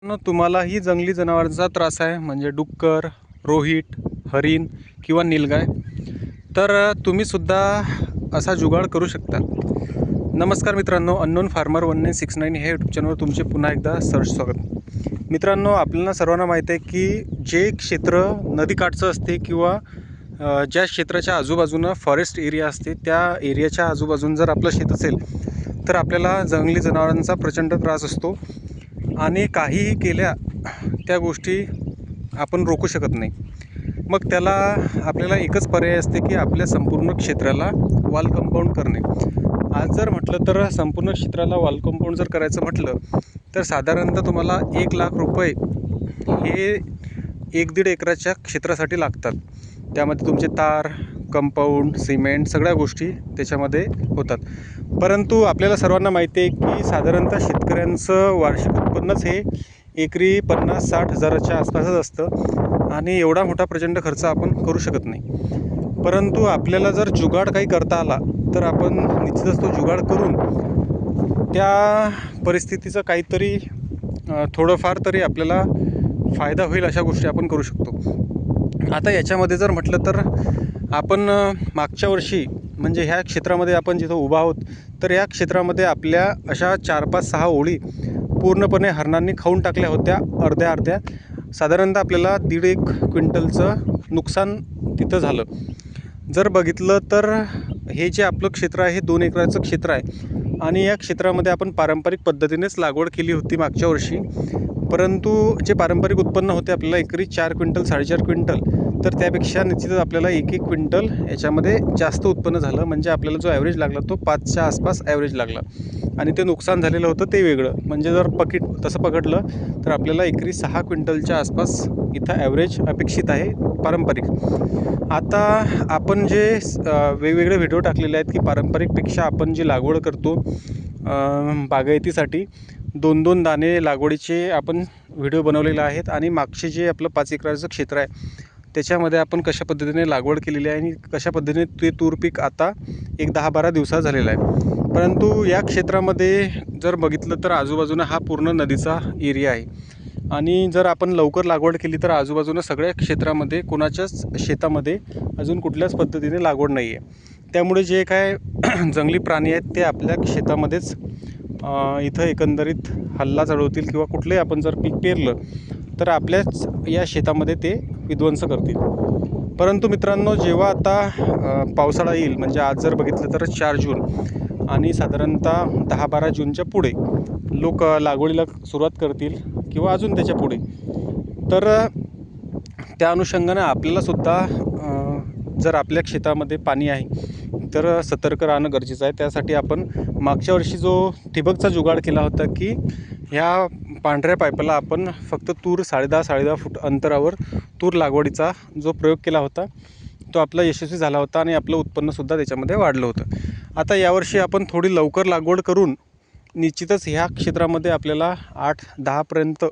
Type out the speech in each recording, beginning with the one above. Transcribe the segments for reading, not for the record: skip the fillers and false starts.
तुम्हालाही जंगली जनावरांचा त्रास आहे म्हणजे डुक्कर, रोहीट, हरिण किंवा नीलगाय, तर तुम्हीसुद्धा असा जुगाड करू शकता. नमस्कार मित्रांनो, अननोन फार्मर 1969 हे यूट्यूब चॅनलवर तुमचे पुन्हा एकदा स्वागत. मित्रांनो, आपल्याला सर्वांना माहीत आहे की जे क्षेत्र नदीकाठचं असते किंवा ज्या क्षेत्राच्या आजूबाजूनं फॉरेस्ट एरिया असते, त्या एरियाच्या आजूबाजून जर आपलं शेत असेल तर आपल्याला जंगली जनावरांचा प्रचंड त्रास असतो आणि काहीही केल्या त्या गोष्टी आपण रोखू शकत नाही. मग त्याला आपल्याला एकच पर्याय असते की आपल्या संपूर्ण क्षेत्राला वॉल कंपाऊंड करणे. आज जर म्हटलं तर संपूर्ण क्षेत्राला वॉल कंपाऊंड जर करायचं म्हटलं तर साधारणतः तुम्हाला 1,00,000 रुपये हे 1-1.5 एकराच्या क्षेत्रासाठी लागतात. त्यामध्ये तुमचे तार, कंपाऊंड, सिमेंट सगळ्या गोष्टी त्याच्यामध्ये होतात. परंतु आपल्याला सर्वांना माहिती आहे की साधारणतः शेतकऱ्यांचं वार्षिक उत्पन्नच हे एकरी 50-60 हजाराच्या आसपासच असतं आणि एवढा मोठा प्रचंड खर्च आपण करू शकत नाही. परंतु आपल्याला जर जुगाड काही करता आला तर आपण निश्चितच तो जुगाड करून त्या परिस्थितीचं काहीतरी थोडंफार तरी आपल्याला फायदा होईल अशा गोष्टी आपण करू शकतो. आता याच्यामध्ये जर म्हटलं तर आपण मागच्या वर्षी म्हणजे ह्या क्षेत्रामध्ये आपण जिथं उभा आहोत तर या क्षेत्रामध्ये आपल्या अशा 4-5-6 ओळी पूर्णपणे हरणांनी खाऊन टाकल्या होत्या अर्ध्या. साधारणतः आपल्याला 1.5 क्विंटलचं नुकसान तिथं झालं. जर बघितलं तर हे जे आपलं क्षेत्र आहे हे 2 एकराचं क्षेत्र आहे आणि या क्षेत्रामध्ये आपण पारंपरिक पद्धतीनेच लागवड केली होती मागच्या वर्षी. परंतु जे पारंपरिक उत्पन्न होते आपल्याला एकरी 4 क्विंटल 4.5 क्विंटल, तर त्यापेक्षा निश्चितच आपल्याला 1-1 क्विंटल याच्यामध्ये जास्त उत्पन्न झालं. म्हणजे आपल्याला जो ॲव्हरेज लागला तो 5च्या आसपास ॲव्हरेज लागला आणि ते नुकसान झालेलं होतं ते वेगळं. म्हणजे जर तसं पकडलं तर आपल्याला एकरी 6 क्विंटलच्या आसपास इथं ॲव्हरेज अपेक्षित आहे पारंपरिक. आता आपण जे वेगवेगळे व्हिडिओ टाकलेले आहेत की पारंपरिकपेक्षा आपण जी लागवड करतो बागायतीसाठी 2-2 दाणे लागवडीचे आपण व्हिडिओ बनवलेले आहेत आणि मागचे जे आपलं 5 एकराचं क्षेत्र आहे त्याच्यामध्ये आपण कशा पद्धतीने लागवड केलेली आहे आणि कशा पद्धतीने ते तूर पीक आता एक 10-12 दिवसात झालेलं आहे. परंतु या क्षेत्रामध्ये जर बघितलं तर आजूबाजूनं हा पूर्ण नदीचा एरिया आहे आणि जर आपण लवकर लागवड केली तर आजूबाजूनं सगळ्या क्षेत्रामध्ये कोणाच्याच शेतामध्ये अजून कुठल्याच पद्धतीने लागवड नाही आहे. त्यामुळे जे काय जंगली प्राणी आहेत ते आपल्या शेतामध्येच इथं एकंदरीत हल्ला चढवतील किंवा कुठलंही आपण जर पीक पेरलं तर आपल्याच या शेतामध्ये ते विध्वंस करतील. परंतु मित्रांनो, जेव्हा आता पावसाळा येईल म्हणजे आज जर बघितलं तर 4 जून आणि साधारणतः 10-12 जूनच्या पुढे लोक लागवडीला सुरुवात करतील किंवा अजून त्याच्या पुढे, तर त्या अनुषंगाने आपल्यालासुद्धा जर आपल्या शेतामध्ये पाणी आहे तर सतर्क राहणं गरजेचं आहे. त्यासाठी आपण मागच्या वर्षी जो ठिबकचा जुगाड केला होता की ह्या पांढऱ्या पाईपाला आपण फक्त तूर 10.5 फूट अंतरावर तूर लागवडीचा जो प्रयोग केला होता तो आपला यशस्वी झाला होता आणि आपलं उत्पन्नसुद्धा त्याच्यामध्ये वाढलं होतं. आता यावर्षी आपण थोडी लवकर लागवड करून निश्चितच ह्या क्षेत्रामध्ये आपल्याला 8-10पर्यंत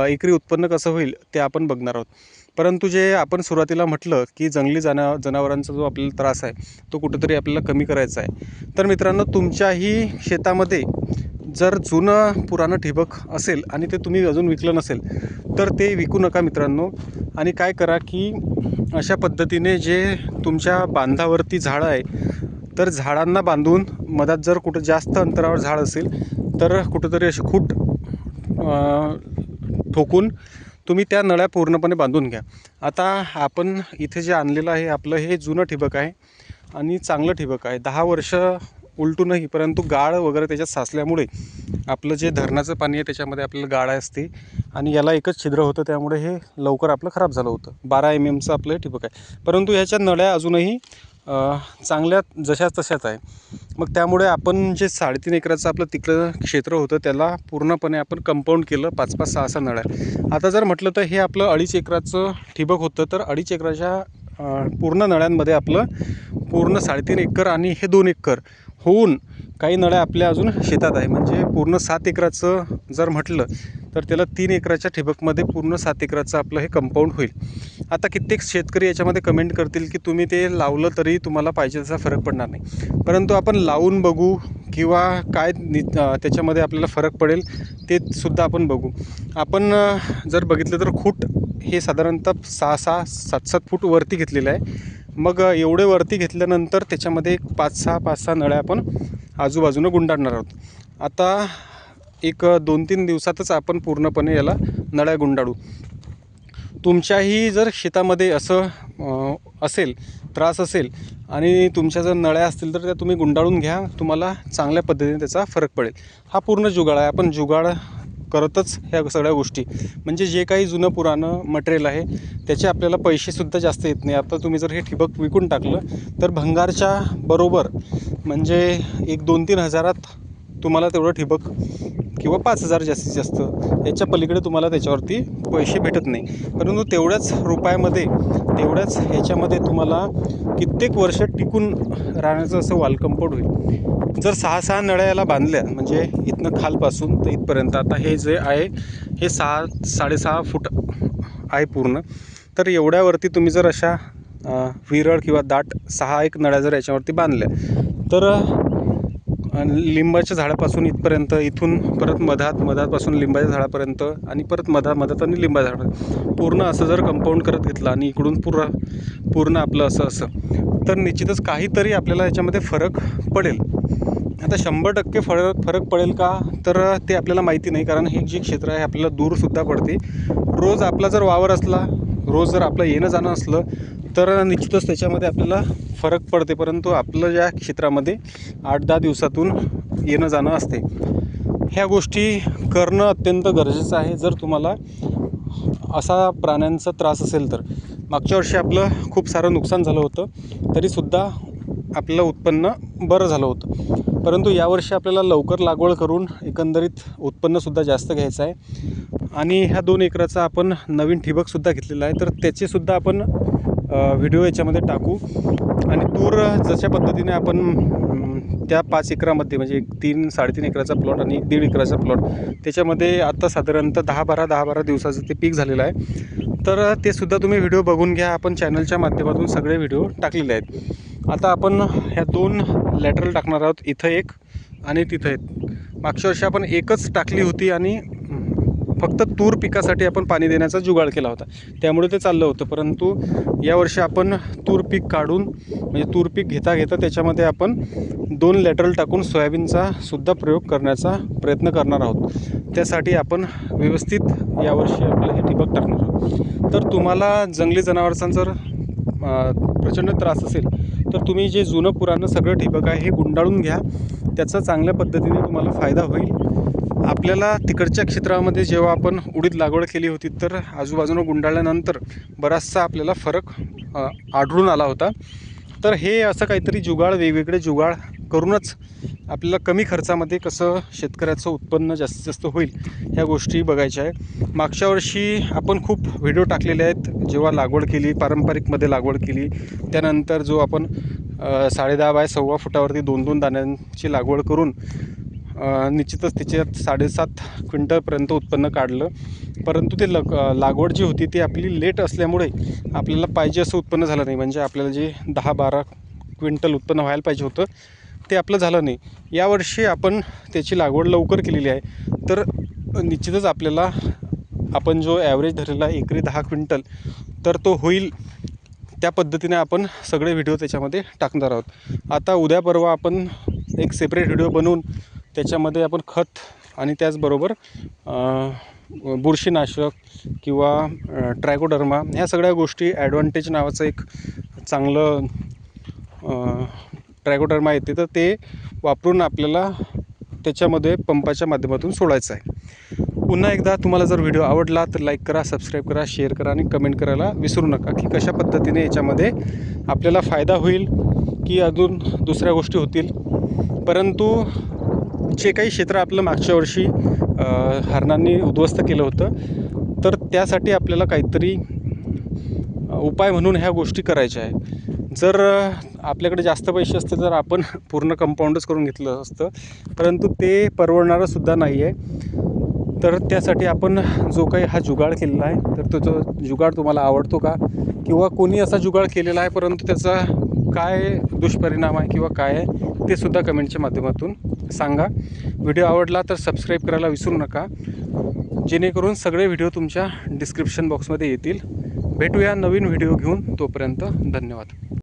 एकरी उत्पन्न कसं होईल ते आपण बघणार आहोत. परंतु जे आपण सुरुवातीला म्हटलं की जंगली जनावरांचा जो आपल्याला त्रास आहे तो कुठंतरी आपल्याला कमी करायचा आहे. तर मित्रांनो, तुमच्याही शेतामध्ये जर जुनं पुराणं ठिबक असेल आणि ते तुम्ही अजून विकलं नसेल तर ते विकू नका मित्रांनो. आणि काय करा की अशा पद्धतीने जे तुमच्या बांधावरती झाडं आहे तर झाडांना बांधून मधात जर कुठं जास्त अंतरावर झाड असेल तर कुठंतरी अशी खूट ठोकून तुम्ही त्या नळ्या पूर्णपणे बांधून घ्या. आता आपण इथे जे आणलेलं आहे आपलं हे जुनं ठिबक आहे आणि चांगलं ठिबक आहे. 10 वर्ष उलटूनही, परंतु गाळ वगैरे त्याच्यात साचल्यामुळे आपलं जे धरणाचं पाणी आहे त्याच्यामध्ये आपल्याला गाळ असते आणि याला एकच छिद्र होतं, त्यामुळे हे लवकर आपलं खराब झालं होतं. 12 mmचं आपलं ठिबक आहे, परंतु ह्याच्या नळ्या अजूनही चांगल्या जशाच तशाच आहे. मग त्यामुळे आपण जे 3.5 एकराचं आपलं तिकडं क्षेत्र होतं त्याला पूर्णपणे आपण कंपाऊंड केलं 5-5, 6-6 नळ्या. आता जर म्हटलं तर हे आपलं 2.5 एकराचं ठिबक होतं, तर 2.5 एकराच्या पूर्ण नळ्यांमध्ये आपलं पूर्ण 3.5 एकर आणि हे 2 एकर होऊन काही नळ्या आपल्या अजून शेतात आहे. म्हणजे पूर्ण 7 एकराचं जर म्हटलं तर त्याला 3 एकराच्या ठिबकमध्ये पूर्ण 7 एकराचं आपलं हे कंपाऊंड होईल. आता कित्येक शेतकरी याच्यामध्ये कमेंट करतील की तुम्ही ते लावलं तरी तुम्हाला पाहिजे तसा फरक पडणार नाही, परंतु आपण लावून बघू किंवा काय त्याच्यामध्ये आपल्याला फरक पडेल ते सुद्धा आपण बघू. आपण जर बघितलं तर खूट हे साधारणतः 6-6, 7-7 फूट वरती घेतलेलं आहे. मग एवढे वरती घेतल्यानंतर त्याच्यामध्ये 5-6 नळ्या आपण आजूबाजूनं गुंडाळणार आहोत. आता एक 2-3 दिवसातच आपण पूर्णपणे याला नळ्या गुंडाळू. तुमच्याही जर शेतामध्ये असं त्रास असेल आणि तुमच्या जर नळ्या असतील तर त्या तुम्ही गुंडाळून घ्या, तुम्हाला चांगल्या पद्धतीने त्याचा फरक पडेल. हा पूर्ण जुगाड आहे. आपण जुगाड करतच ह्या सगळ्या गोष्टी, म्हणजे जे काही जुनं पुराणं मटेरियल आहे त्याचे आपल्याला पैसेसुद्धा जास्त येत नाही. आता तुम्ही जर हे ठिबक विकून टाकलं तर भंगारच्या बरोबर म्हणजे 1-2-3 हजारात तुम्हाला तेवढं ठिबक किंवा 5,000 जास्तीत जास्त, याच्या पलीकडे तुम्हाला त्याच्यावरती पैसे भेटत नाही. परंतु तेवढ्याच रुपयामध्ये तेवढ्याच ह्याच्यामध्ये तुम्हाला कित्येक वर्ष टिकून राहण्याचं असं वॉल कंपाऊंड होईल. जर 6-6 नळ्या याला बांधल्या म्हणजे इथनं खालपासून तर इथपर्यंत, आता हे जे आहे हे 6-6.5 फूट आहे पूर्ण, तर एवढ्यावरती तुम्ही जर अशा विरळ किंवा दाट 6-1 नळ्या जर याच्यावरती बांधल्या तर लिंबाच्या झाडापासून इथपर्यंत, इथून परत मधातपासून लिंबाच्या झाडापर्यंत आणि परत मधात आणि लिंबाच्या झाडापर्यंत पूर्ण असं जर कंपाऊंड करत घेतलं आणि इकडून पूर्ण आपलं असं तर निश्चितच काहीतरी आपल्याला याच्यामध्ये फरक पडेल. आता 100% फरक पडेल का तर ते आपल्याला माहिती नाही, कारण हे जे क्षेत्र आहे आपल्याला दूरसुद्धा पडते. रोज आपला जर वावर असला, रोज जर आपलं येणं जाणं असलं तर निश्चितच त्याच्यामध्ये आपल्याला फरक पडते, परंतु आपलं ज्या क्षेत्रामध्ये 8-10 दिवसातून येणं जाणं असते. ह्या गोष्टी करणं अत्यंत गरजेचं आहे जर तुम्हाला असा प्राण्यांचा त्रास असेल तर. मागच्या वर्षी आपलं खूप सारं नुकसान झालं होतं तरीसुद्धा आपल्याला उत्पन्न बरं झालं होतं, परंतु यावर्षी आपल्याला लवकर लागवड करून एकंदरीत उत्पन्नसुद्धा जास्त घ्यायचं आहे. आणि ह्या 2 एकराचा आपण नवीन ठिबकसुद्धा घेतलेला आहे, तर त्याचीसुद्धा आपण व्हिडिओ याच्यामध्ये टाकू. आणि तूर जशा पद्धतीने आपण त्या 5 एकरामध्ये म्हणजे 3-3.5 एकराचा प्लॉट आणि 1-1.5 एकराचा प्लॉट, त्याच्यामध्ये आता साधारणतः 10-12 दिवसाचं ते पीक झालेलं आहे. तर ते सुद्धा तुम्ही व्हिडिओ बघून घ्या. आपण चॅनलच्या माध्यमातून सगळे व्हिडिओ टाकलेले आहेत. आता आपण ह्या 2 लॅटरल टाकणार आहोत, इथं एक आणि तिथं एक. मागच्या वर्षी आपण एकच टाकली होती आणि फक्त तूर पिकासाठी आपण पाणी देण्याचा जुगाड केला होता, त्यामुळे ते चाललं होतं. परंतु यावर्षी आपण तूर पीक काढून म्हणजे तूर पीक घेता त्याच्यामध्ये आपण 2 लॅटरल टाकून सोयाबीनचा सुद्धा प्रयोग करण्याचा प्रयत्न करणार आहोत. त्यासाठी आपण व्यवस्थित यावर्षी आपलं हे ठिबक टाकणार आहोत. तर तुम्हाला जंगली जनावरांचा जर प्रचंड त्रास असेल तर तुम्ही जे जुनं पुराणं सगळं ठिबक आहे हे गुंडाळून घ्या, त्याचा चांगल्या पद्धतीने तुम्हाला फायदा होईल. आपल्याला तिकडच्या क्षेत्रामध्ये जेव्हा आपण उडीद लागवड केली होती तर आजूबाजूनं गुंडाळल्यानंतर बराचसा आपल्याला फरक आढळून आला होता. तर हे असं काहीतरी वेगवेगळे जुगाड करूनच आपल्याला कमी खर्चामध्ये कसं शेतकऱ्याचं उत्पन्न जास्तीत जास्त होईल ह्या गोष्टी बघायच्या आहे. मागच्या वर्षी आपण खूप व्हिडिओ टाकलेले आहेत, जेव्हा लागवड केली पारंपरिकमध्ये लागवड केली त्यानंतर जो आपण 10.5 बाय 1.25 फुटावरती 2-2 दाण्यांची लागवड करून निश्चितच त्याच्यात 7.5 क्विंटलपर्यंत उत्पन्न काढलं. परंतु ते लागवड जी होती ती आपली लेट असल्यामुळे आपल्याला पाहिजे असं उत्पन्न झालं नाही, म्हणजे आपल्याला जे 10-12 क्विंटल उत्पन्न व्हायला पाहिजे होतं ते आपलं झालं नाही. यावर्षी आपण त्याची लागवड लवकर केलेली आहे, तर निश्चितच आपल्याला आपण जो ॲव्हरेज धरलेला आहे एकरी 10 क्विंटल तर तो होईल. त्या पद्धतीने आपण सगळे व्हिडिओ त्याच्यामध्ये टाकणार आहोत. आता उद्या परवा आपण एक सेपरेट व्हिडिओ बनवून त्याच्यामध्ये आपण खत आणि त्याचबरोबर बुरशीनाशक किंवा ट्रायकोडर्मा ह्या सगळ्या गोष्टी, ॲडव्हान्टेज नावाचं एक चांगलं ट्रायकोडर्मा येते, तर ते वापरून आपल्याला त्याच्यामध्ये पंपाच्या माध्यमातून सोडायचं आहे. पुन्हा एकदा तुम्हाला जर व्हिडिओ आवडला तर लाईक करा, सबस्क्राईब करा, शेअर करा आणि कमेंट करायला विसरू नका की कशा पद्धतीने याच्यामध्ये आपल्याला फायदा होईल की अजून दुसऱ्या गोष्टी होतील. परंतु जे काही क्षेत्र आपलं मागच्या वर्षी हरणांनी उद्ध्वस्त केलं होतं तर त्यासाठी आपल्याला काहीतरी उपाय म्हणून ह्या गोष्टी करायच्या आहे. जर आपल्याकडे जास्त पैसे असते तर आपण पूर्ण कंपाऊंडच करून घेतलं असतं, परंतु ते परवडणारंसुद्धा नाही आहे. तर त्यासाठी आपण जो काही हा जुगाड केलेला आहे, तर तो जो जुगाड तुम्हाला आवडतो का, किंवा कोणी असा जुगाड केलेला आहे परंतु त्याचा काय दुष्परिणाम आहे किंवा काय आहे ते सुद्धा कमेंटच्या माध्यमातून सांगा. व्हिडिओ आवडला तर सबस्क्राईब करायला विसरू नका, जेणेकरून सगळे व्हिडिओ तुमच्या डिस्क्रिप्शन बॉक्समध्ये येतील. भेटूया नवीन व्हिडिओ घेऊन, तोपर्यंत धन्यवाद.